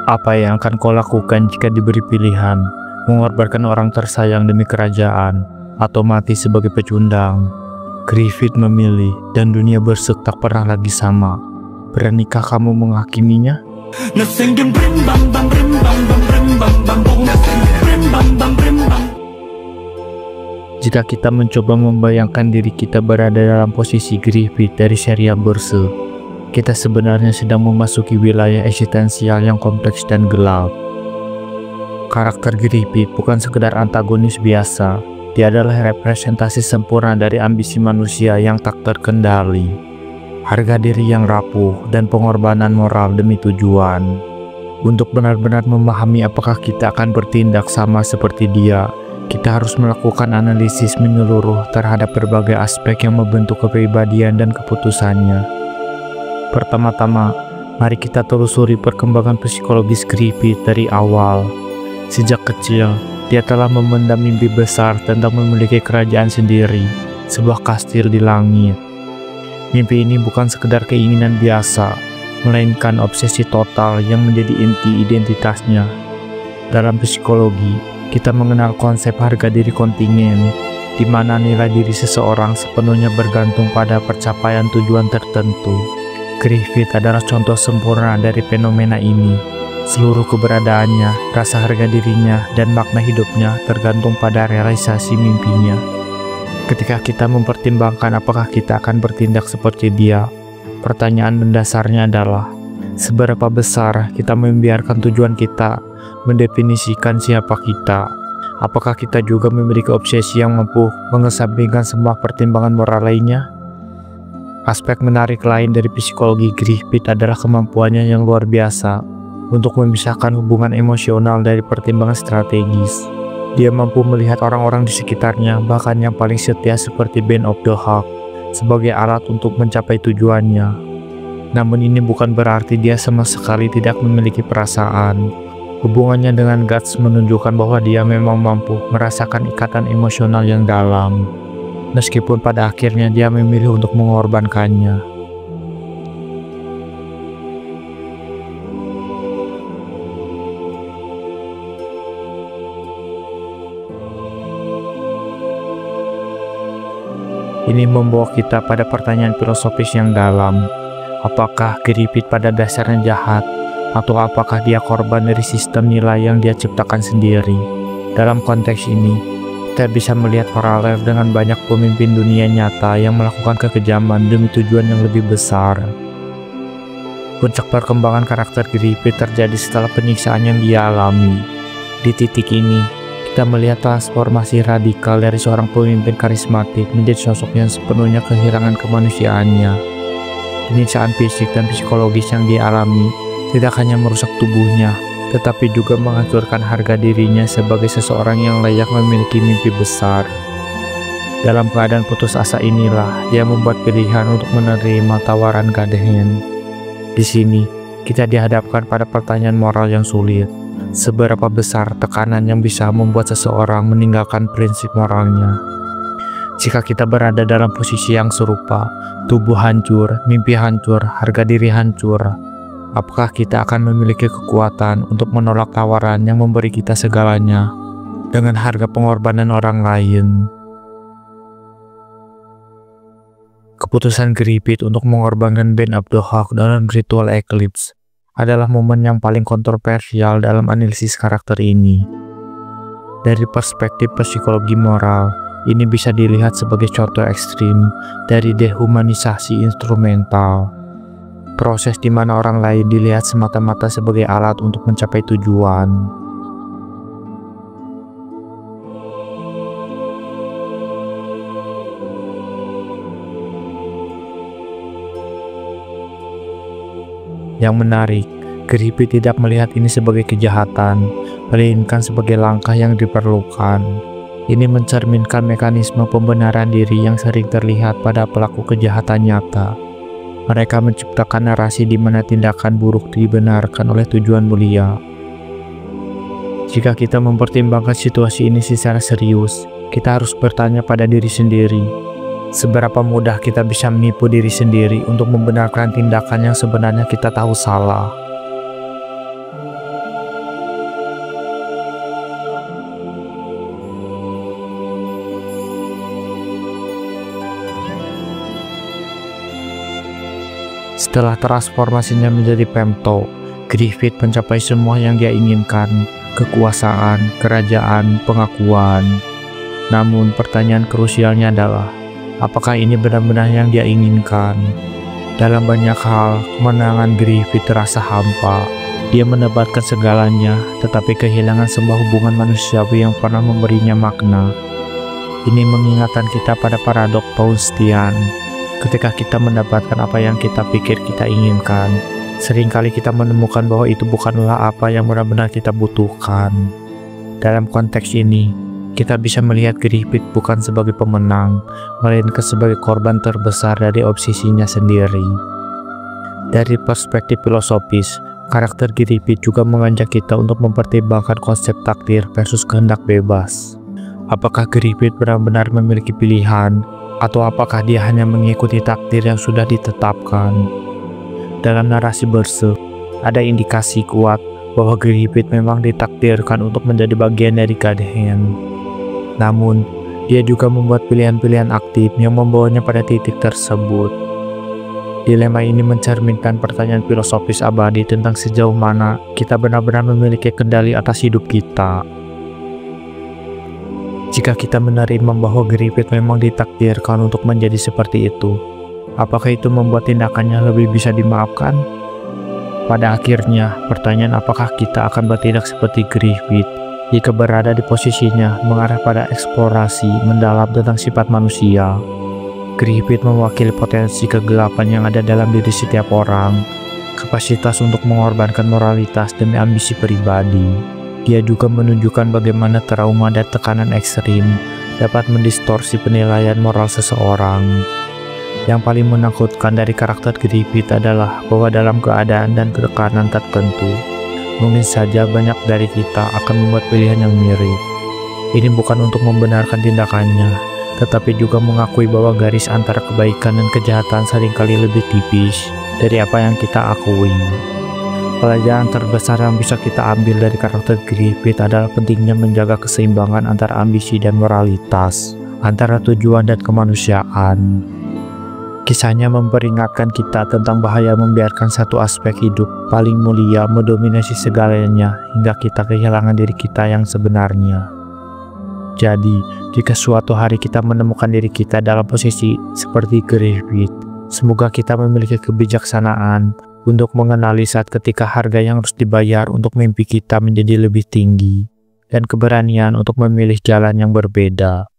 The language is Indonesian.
Apa yang akan kau lakukan jika diberi pilihan, mengorbankan orang tersayang demi kerajaan, atau mati sebagai pecundang? Griffith memilih, dan dunia Berserk tak pernah lagi sama. Beranikah kamu menghakiminya? Jika kita mencoba membayangkan diri kita berada dalam posisi Griffith dari serial Berserk, kita sebenarnya sedang memasuki wilayah eksistensial yang kompleks dan gelap. Karakter Griffith bukan sekedar antagonis biasa, dia adalah representasi sempurna dari ambisi manusia yang tak terkendali, harga diri yang rapuh, dan pengorbanan moral demi tujuan. Untuk benar-benar memahami apakah kita akan bertindak sama seperti dia, kita harus melakukan analisis menyeluruh terhadap berbagai aspek yang membentuk kepribadian dan keputusannya. Pertama-tama, mari kita telusuri perkembangan psikologis Griffith dari awal. Sejak kecil, dia telah memendam mimpi besar tentang memiliki kerajaan sendiri, sebuah kastil di langit. Mimpi ini bukan sekedar keinginan biasa, melainkan obsesi total yang menjadi inti identitasnya. Dalam psikologi, kita mengenal konsep harga diri kontingen, di mana nilai diri seseorang sepenuhnya bergantung pada pencapaian tujuan tertentu. Griffith adalah contoh sempurna dari fenomena ini. Seluruh keberadaannya, rasa harga dirinya, dan makna hidupnya tergantung pada realisasi mimpinya. Ketika kita mempertimbangkan apakah kita akan bertindak seperti dia, pertanyaan mendasarnya adalah, seberapa besar kita membiarkan tujuan kita mendefinisikan siapa kita? Apakah kita juga memiliki obsesi yang mampu mengesampingkan semua pertimbangan moral lainnya? Aspek menarik lain dari psikologi Griffith adalah kemampuannya yang luar biasa untuk memisahkan hubungan emosional dari pertimbangan strategis. Dia mampu melihat orang-orang di sekitarnya, bahkan yang paling setia seperti Band of the Hawk, sebagai alat untuk mencapai tujuannya. Namun ini bukan berarti dia sama sekali tidak memiliki perasaan. Hubungannya dengan Guts menunjukkan bahwa dia memang mampu merasakan ikatan emosional yang dalam, meskipun pada akhirnya dia memilih untuk mengorbankannya. Ini membawa kita pada pertanyaan filosofis yang dalam. Apakah Griffith pada dasarnya jahat? Atau apakah dia korban dari sistem nilai yang dia ciptakan sendiri? Dalam konteks ini, kita bisa melihat paralel dengan banyak pemimpin dunia nyata yang melakukan kekejaman demi tujuan yang lebih besar. Puncak perkembangan karakter Griffith terjadi setelah penyiksaan yang dia alami. Di titik ini, kita melihat transformasi radikal dari seorang pemimpin karismatik menjadi sosok yang sepenuhnya kehilangan kemanusiaannya. Penyiksaan fisik dan psikologis yang dia alami tidak hanya merusak tubuhnya, tetapi juga menghancurkan harga dirinya sebagai seseorang yang layak memiliki mimpi besar. Dalam keadaan putus asa inilah, dia membuat pilihan untuk menerima tawaran Godhand. Di sini, kita dihadapkan pada pertanyaan moral yang sulit. Seberapa besar tekanan yang bisa membuat seseorang meninggalkan prinsip moralnya? Jika kita berada dalam posisi yang serupa, tubuh hancur, mimpi hancur, harga diri hancur, apakah kita akan memiliki kekuatan untuk menolak tawaran yang memberi kita segalanya dengan harga pengorbanan orang lain? Keputusan Griffith untuk mengorbankan Band of the Hawk dalam ritual Eclipse adalah momen yang paling kontroversial dalam analisis karakter ini. Dari perspektif psikologi moral, ini bisa dilihat sebagai contoh ekstrim dari dehumanisasi instrumental. Proses di mana orang lain dilihat semata-mata sebagai alat untuk mencapai tujuan. Yang menarik, Griffith tidak melihat ini sebagai kejahatan, melainkan sebagai langkah yang diperlukan. Ini mencerminkan mekanisme pembenaran diri yang sering terlihat pada pelaku kejahatan nyata. Mereka menciptakan narasi di mana tindakan buruk dibenarkan oleh tujuan mulia. Jika kita mempertimbangkan situasi ini secara serius, kita harus bertanya pada diri sendiri, seberapa mudah kita bisa menipu diri sendiri untuk membenarkan tindakan yang sebenarnya kita tahu salah. Setelah transformasinya menjadi Pemto, Griffith mencapai semua yang dia inginkan, kekuasaan, kerajaan, pengakuan. Namun pertanyaan krusialnya adalah, apakah ini benar-benar yang dia inginkan? Dalam banyak hal, kemenangan Griffith terasa hampa. Dia mendapatkan segalanya, tetapi kehilangan sebuah hubungan manusiawi yang pernah memberinya makna. Ini mengingatkan kita pada paradok Faustian. Ketika kita mendapatkan apa yang kita pikir kita inginkan, seringkali kita menemukan bahwa itu bukanlah apa yang benar-benar kita butuhkan. Dalam konteks ini, kita bisa melihat Griffith bukan sebagai pemenang, melainkan sebagai korban terbesar dari obsesinya sendiri. Dari perspektif filosofis, karakter Griffith juga mengajak kita untuk mempertimbangkan konsep takdir versus kehendak bebas. Apakah Griffith benar-benar memiliki pilihan, atau apakah dia hanya mengikuti takdir yang sudah ditetapkan? Dalam narasi Berserk, ada indikasi kuat bahwa Griffith memang ditakdirkan untuk menjadi bagian dari God Hand. Namun, dia juga membuat pilihan-pilihan aktif yang membawanya pada titik tersebut. Dilema ini mencerminkan pertanyaan filosofis abadi tentang sejauh mana kita benar-benar memiliki kendali atas hidup kita. Jika kita menerima bahwa Griffith memang ditakdirkan untuk menjadi seperti itu, apakah itu membuat tindakannya lebih bisa dimaafkan? Pada akhirnya, pertanyaan apakah kita akan bertindak seperti Griffith jika berada di posisinya mengarah pada eksplorasi mendalam tentang sifat manusia. Griffith mewakili potensi kegelapan yang ada dalam diri setiap orang, kapasitas untuk mengorbankan moralitas demi ambisi pribadi. Dia juga menunjukkan bagaimana trauma dan tekanan ekstrim dapat mendistorsi penilaian moral seseorang. Yang paling menakutkan dari karakter Griffith adalah bahwa dalam keadaan dan tekanan tertentu, mungkin saja banyak dari kita akan membuat pilihan yang mirip. Ini bukan untuk membenarkan tindakannya, tetapi juga mengakui bahwa garis antara kebaikan dan kejahatan seringkali lebih tipis dari apa yang kita akui. Pelajaran terbesar yang bisa kita ambil dari karakter Griffith adalah pentingnya menjaga keseimbangan antara ambisi dan moralitas, antara tujuan dan kemanusiaan. Kisahnya memperingatkan kita tentang bahaya membiarkan satu aspek hidup paling mulia mendominasi segalanya hingga kita kehilangan diri kita yang sebenarnya. Jadi, jika suatu hari kita menemukan diri kita dalam posisi seperti Griffith, semoga kita memiliki kebijaksanaan untuk mengenali saat ketika harga yang harus dibayar untuk mimpi kita menjadi lebih tinggi, dan keberanian untuk memilih jalan yang berbeda.